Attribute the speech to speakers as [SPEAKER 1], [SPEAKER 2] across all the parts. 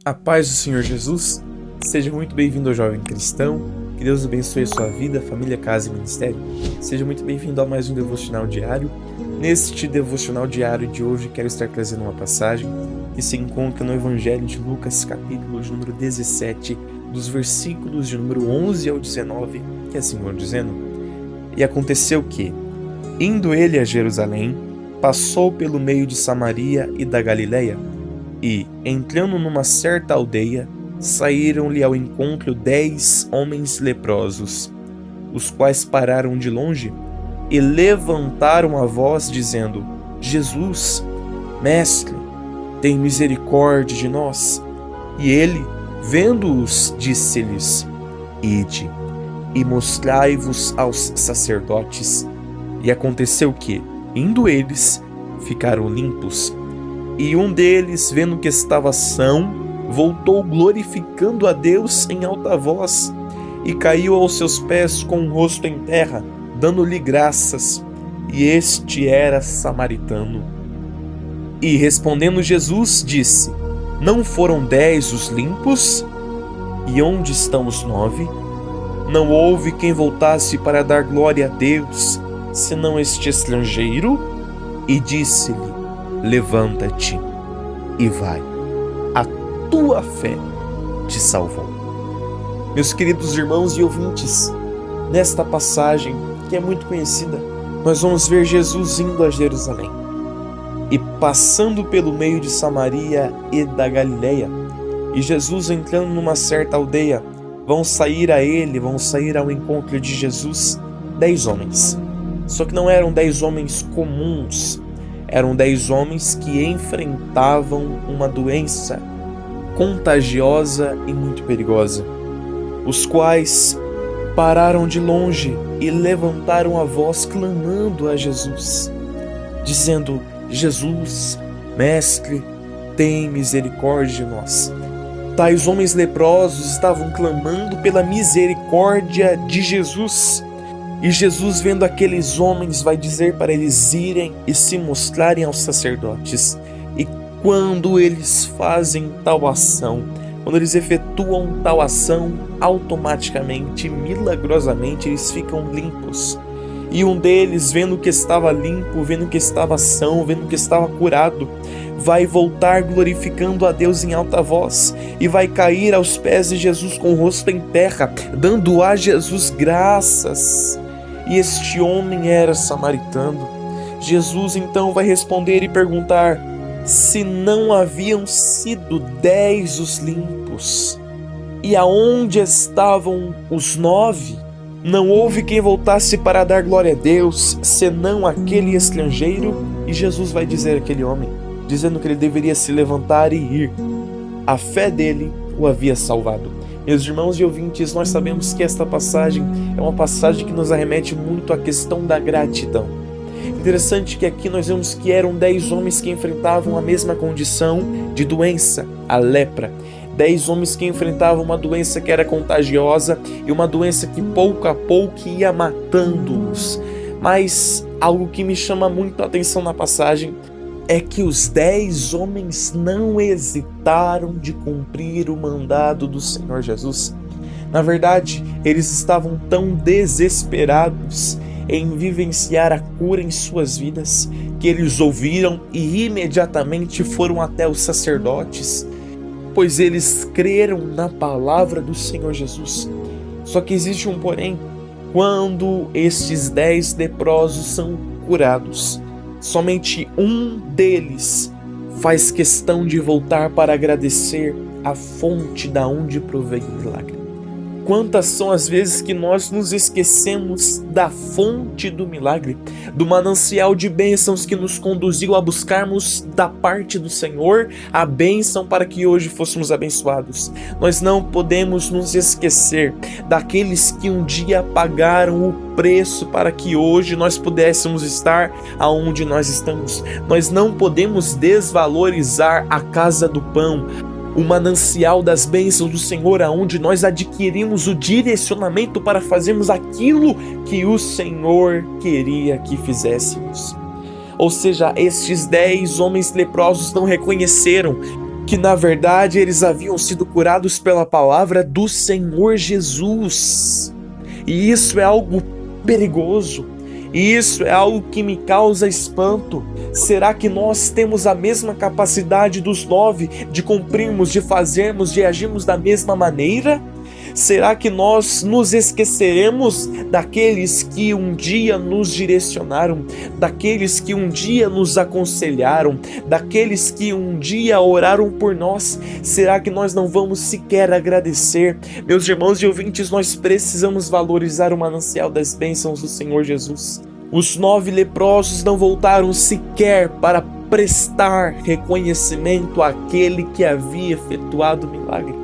[SPEAKER 1] A paz do Senhor Jesus, seja muito bem-vindo ao Jovem Cristão, que Deus abençoe a sua vida, família, casa e ministério. Seja muito bem-vindo a mais um devocional diário. Neste devocional diário de hoje, quero estar trazendo uma passagem que se encontra no Evangelho de Lucas, capítulo de número 17, dos versículos de número 11 ao 19, que assim vão dizendo: E aconteceu que, indo ele a Jerusalém, passou pelo meio de Samaria e da Galileia, e, entrando numa certa aldeia, saíram-lhe ao encontro 10 homens leprosos, os quais pararam de longe e levantaram a voz, dizendo: Jesus, Mestre, tem misericórdia de nós. E ele, vendo-os, disse-lhes: Ide, e mostrai-vos aos sacerdotes. E aconteceu que, indo eles, ficaram limpos. E um deles, vendo que estava são, voltou glorificando a Deus em alta voz, e caiu aos seus pés com o rosto em terra, dando-lhe graças. E este era samaritano. E respondendo Jesus, disse: Não foram 10 os limpos? E onde estão os 9? Não houve quem voltasse para dar glória a Deus, senão este estrangeiro? E disse-lhe: Levanta-te e vai, a tua fé te salvou. Meus queridos irmãos e ouvintes, nesta passagem, que é muito conhecida, nós vamos ver Jesus indo a Jerusalém e passando pelo meio de Samaria e da Galileia. E Jesus entrando numa certa aldeia, vão sair ao encontro de Jesus 10 homens. Só que não eram 10 homens comuns, eram 10 homens que enfrentavam uma doença contagiosa e muito perigosa, os quais pararam de longe e levantaram a voz clamando a Jesus, dizendo: Jesus, Mestre, tem misericórdia de nós. Tais homens leprosos estavam clamando pela misericórdia de Jesus. E Jesus, vendo aqueles homens, vai dizer para eles irem e se mostrarem aos sacerdotes. E quando eles fazem tal ação, quando eles efetuam tal ação, automaticamente, milagrosamente, eles ficam limpos. E um deles, vendo que estava limpo, vendo que estava são, vendo que estava curado, vai voltar glorificando a Deus em alta voz e vai cair aos pés de Jesus com o rosto em terra, dando a Jesus graças. E este homem era samaritano. Jesus então vai responder e perguntar se não haviam sido 10 os limpos, e aonde estavam os 9? Não houve quem voltasse para dar glória a Deus, senão aquele estrangeiro. E Jesus vai dizer àquele homem, dizendo que ele deveria se levantar e ir. A fé dele o havia salvado. Meus irmãos e ouvintes, nós sabemos que esta passagem é uma passagem que nos arremete muito à questão da gratidão. Interessante que aqui nós vemos que eram 10 homens que enfrentavam a mesma condição de doença, a lepra. 10 homens que enfrentavam uma doença que era contagiosa e uma doença que pouco a pouco ia matando-os. Mas algo que me chama muito a atenção na passagem é que os 10 homens não hesitaram de cumprir o mandado do Senhor Jesus. Na verdade, eles estavam tão desesperados em vivenciar a cura em suas vidas, que eles ouviram e imediatamente foram até os sacerdotes, pois eles creram na palavra do Senhor Jesus. Só que existe um porém: quando estes 10 leprosos são curados, somente um deles faz questão de voltar para agradecer a fonte da onde proveio o milagre. Quantas são as vezes que nós nos esquecemos da fonte do milagre, do manancial de bênçãos que nos conduziu a buscarmos da parte do Senhor a bênção para que hoje fôssemos abençoados. Nós não podemos nos esquecer daqueles que um dia pagaram o preço para que hoje nós pudéssemos estar aonde nós estamos. Nós não podemos desvalorizar a casa do pão, o manancial das bênçãos do Senhor, aonde nós adquirimos o direcionamento para fazermos aquilo que o Senhor queria que fizéssemos. Ou seja, estes 10 homens leprosos não reconheceram que na verdade eles haviam sido curados pela palavra do Senhor Jesus. E isso é algo perigoso. E isso é algo que me causa espanto. Será que nós temos a mesma capacidade dos 9 de cumprirmos, de fazermos, de agirmos da mesma maneira? Será que nós nos esqueceremos daqueles que um dia nos direcionaram, daqueles que um dia nos aconselharam, daqueles que um dia oraram por nós? Será que nós não vamos sequer agradecer? Meus irmãos e ouvintes, nós precisamos valorizar o manancial das bênçãos do Senhor Jesus. Os 9 leprosos não voltaram sequer para prestar reconhecimento àquele que havia efetuado o milagre.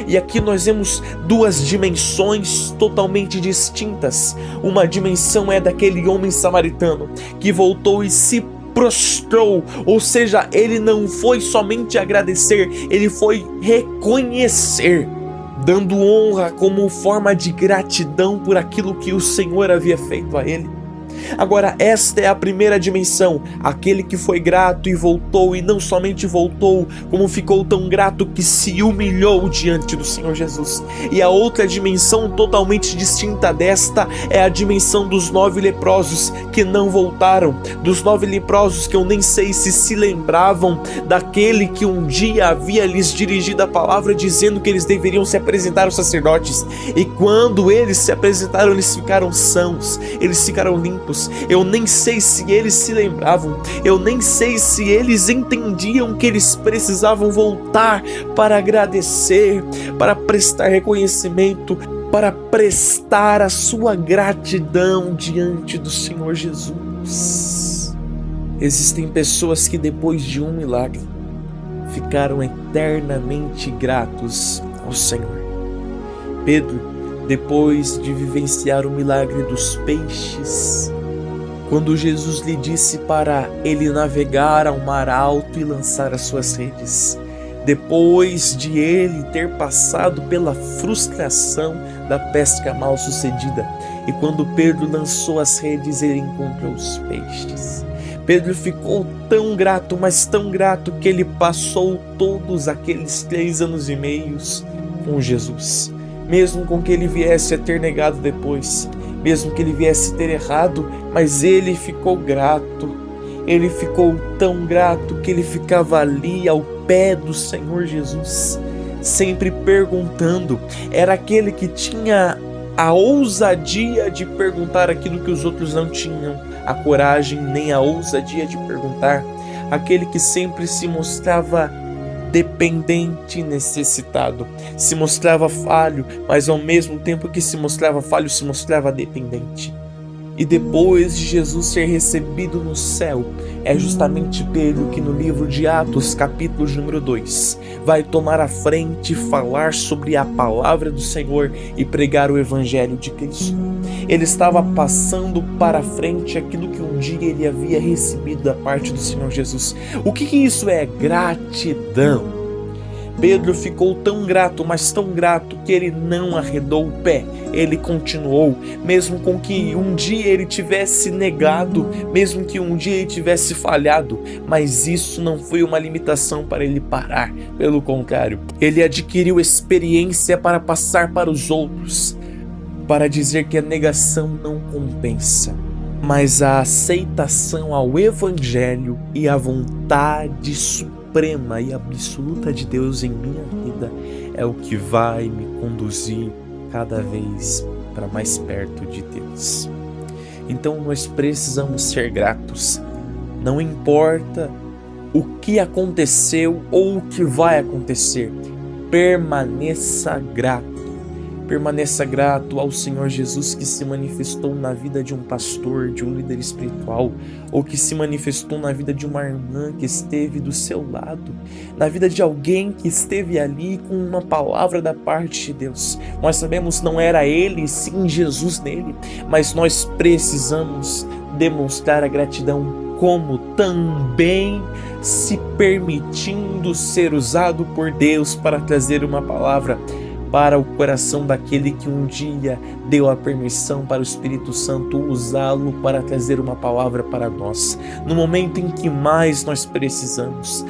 [SPEAKER 1] E aqui nós vemos duas dimensões totalmente distintas. Uma dimensão é daquele homem samaritano que voltou e se prostrou, ou seja, ele não foi somente agradecer, ele foi reconhecer, dando honra como forma de gratidão por aquilo que o Senhor havia feito a ele. Agora, esta é a primeira dimensão, aquele que foi grato e voltou, e não somente voltou, como ficou tão grato que se humilhou diante do Senhor Jesus. E a outra dimensão totalmente distinta desta é a dimensão dos 9 leprosos que não voltaram, dos 9 leprosos que eu nem sei se lembravam daquele que um dia havia lhes dirigido a palavra dizendo que eles deveriam se apresentar aos sacerdotes, e quando eles se apresentaram, eles ficaram sãos, eles ficaram limpos. Eu nem sei se eles se lembravam, eu nem sei se eles entendiam que eles precisavam voltar para agradecer, para prestar reconhecimento, para prestar a sua gratidão diante do Senhor Jesus. Existem pessoas que depois de um milagre ficaram eternamente gratos ao Senhor. Pedro, depois de vivenciar o milagre dos peixes, quando Jesus lhe disse para ele navegar ao mar alto e lançar as suas redes, depois de ele ter passado pela frustração da pesca mal sucedida, e quando Pedro lançou as redes, ele encontrou os peixes. Pedro ficou tão grato, mas tão grato, que ele passou todos aqueles 3 anos e meio com Jesus, mesmo com que ele viesse a ter negado depois, mesmo que ele viesse ter errado, mas ele ficou grato. Ele ficou tão grato que ele ficava ali ao pé do Senhor Jesus, sempre perguntando. Era aquele que tinha a ousadia de perguntar aquilo que os outros não tinham, a coragem nem a ousadia de perguntar. Aquele que sempre se mostrava dependente e necessitado, se mostrava falho, mas ao mesmo tempo que se mostrava falho, se mostrava dependente. E depois de Jesus ser recebido no céu, é justamente Pedro que no livro de Atos, capítulo número 2, vai tomar a frente e falar sobre a palavra do Senhor e pregar o evangelho de Cristo. Ele estava passando para frente aquilo que um dia ele havia recebido da parte do Senhor Jesus. O que isso é? Gratidão. Pedro ficou tão grato, mas tão grato, que ele não arredou o pé. Ele continuou, mesmo com que um dia ele tivesse negado, mesmo que um dia ele tivesse falhado, mas isso não foi uma limitação para ele parar. Pelo contrário, ele adquiriu experiência para passar para os outros, para dizer que a negação não compensa, mas a aceitação ao evangelho e a vontade suprema e absoluta de Deus em minha vida é o que vai me conduzir cada vez para mais perto de Deus. Então nós precisamos ser gratos. Não importa o que aconteceu ou o que vai acontecer, permaneça grato. Permaneça grato ao Senhor Jesus que se manifestou na vida de um pastor, de um líder espiritual, ou que se manifestou na vida de uma irmã que esteve do seu lado, na vida de alguém que esteve ali com uma palavra da parte de Deus. Nós sabemos não era ele, sim Jesus nele, mas nós precisamos demonstrar a gratidão como também se permitindo ser usado por Deus para trazer uma palavra para o coração daquele que um dia deu a permissão para o Espírito Santo usá-lo para trazer uma palavra para nós, no momento em que mais nós precisamos.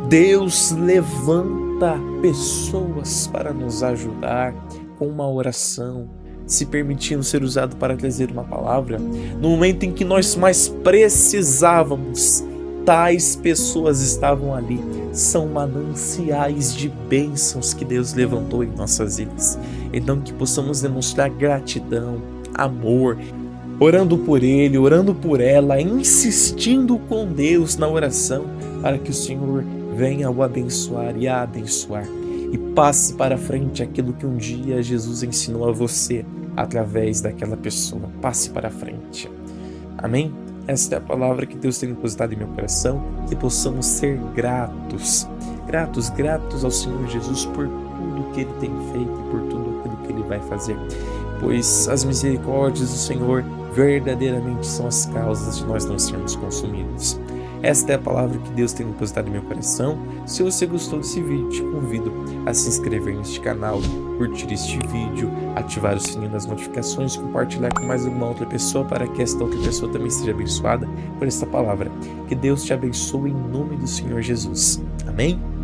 [SPEAKER 1] Deus levanta pessoas para nos ajudar com uma oração, se permitindo ser usado para trazer uma palavra. No momento em que nós mais precisávamos, tais pessoas estavam ali. São mananciais de bênçãos que Deus levantou em nossas vidas. Então que possamos demonstrar gratidão, amor, orando por ele, orando por ela, insistindo com Deus na oração, para que o Senhor venha o abençoar e a abençoar. E passe para frente aquilo que um dia Jesus ensinou a você através daquela pessoa. Passe para frente. Amém? Esta é a palavra que Deus tem depositado em meu coração, que possamos ser gratos ao Senhor Jesus por tudo que Ele tem feito e por tudo aquilo que Ele vai fazer, pois as misericórdias do Senhor verdadeiramente são as causas de nós não sermos consumidos. Esta é a palavra que Deus tem depositado em meu coração. Se você gostou desse vídeo, te convido a se inscrever neste canal, curtir este vídeo, ativar o sininho das notificações, compartilhar com mais alguma outra pessoa para que esta outra pessoa também seja abençoada por esta palavra. Que Deus te abençoe em nome do Senhor Jesus. Amém?